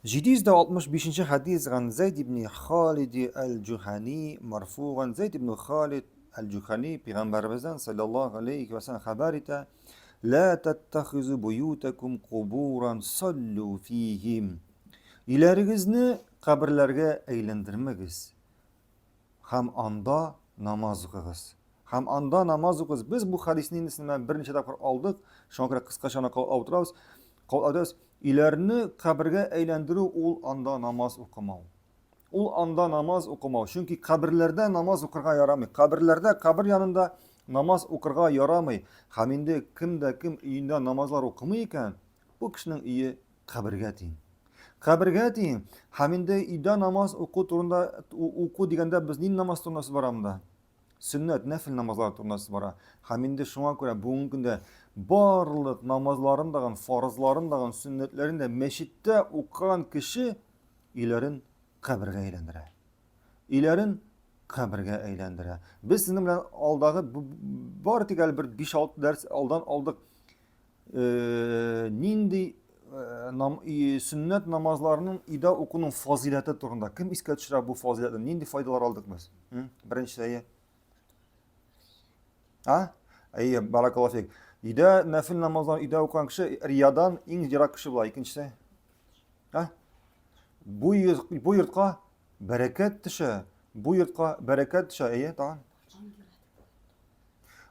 765 hadis عن زيد بن خالد الجهني مرفوعا زيد بن خالد الجهني Peygamberimizden sallallahu aleyhi ve sellem haberite La tettehizu buyutakum kuburan sallu fihim. İlerigizni kabirlerge eylendirmegiz. Ham anda namaz okuyuz. Ham anda namaz okuyuz. Biz bu hadisinin isminden bir neçe defa aldık. Şu an kadar kıskaçana otururuz. İlerini kabirge eylendiriu ol anda namaz okumau. Ol anda namaz okumau. Çünkü kabirlerde namaz okurga yaramay. Kabirlerde, kabir yanında namaz okurga yaramay. Haminde kimde kim iyinde namazlar okumayken bu kişinin iyi kabirge deyin. Kabirge deyin. Haminde iyide namaz oku turunda oku degende biz neyin namaz turnası var amda? Sünnet, nefil namazlar turnası var. Haminde şuna göre bugün günde barlık namazların dağın, farzların dağın, sünnetlerin de meşitte okuyan kişi ilerin kabirge eylendire. İlerin kabirge eylendire. Biz sizinle bilen aldağı var tigel bir 5-6 ders aldık. Nindi sünnet namazlarının ida okunun fazileti turunda. Kim iska düşürer bu faziletten? Nindi faydalar aldık biz? Birinci şeyi. Ha? İyi, barakallahu fik. İda nefil namazlarını ida okuyan kişi riyadan en cirak kişi bular. İkincisi. Ha? Bu yurtqa bereket düşe. Bu yurtqa bereket düşe. İyi, tamam.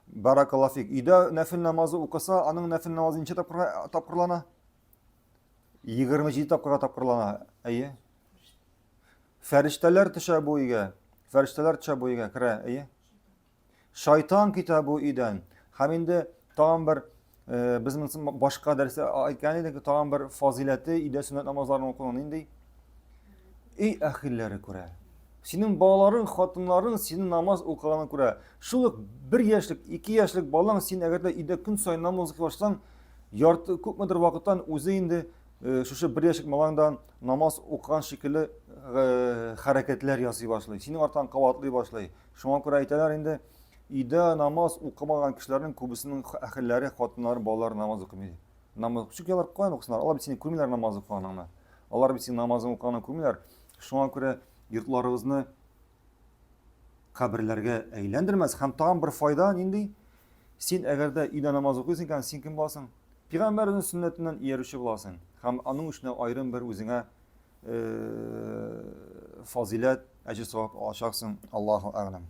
Barakallahu fik. İda nefil namazı okusa, anın nefil namazı neçe tapkırlana? 27 tapkırlana. İyi. Ferişteler düşe bu ige. Ferişteler düşe bu ige. Kire. İyi. Şeytan kitabı iden. Haminde tamam bir bizim başka derse aytgan edik tamam bir fazileti ide sünnet namazlarını okunan indi. Ey ahilleri kure. Senin bağların, hatınların senin namaz okuğuna kure. Şuluk 1 yaşlık, 2 yaşlık balan sen eğer de ide gün sayın namaz kılışsan yartı köpmedir vakittan o'zi indi şu 1 yaşlık malangdan namaz okuyan şekilde hareketler yasay başlayı. Senin artan qavatlay başlayı. Şuna kure aytalar indi İde namaz okumagan kişilerin kubisinin ahilleri, hatınları, bağları namaz okumaydı. Namaz çünkü onlar koyan okusunlar. Allah bir seni kurmiler namaz okuyanlarına. Allah bir seni namazını okuyanlarına kurmiler. Şuna göre yurtlarımızı kabirlerge eğlendirmez. Hem tam bir fayda indi. Sen eğer de ide namaz okuyorsan sen kim bulasın? Peygamberin sünnetinden yerişi bulasın. Hem onun üstüne ayrım bir özüne fazilet, ecir sevap alacaksın. Allahu alem.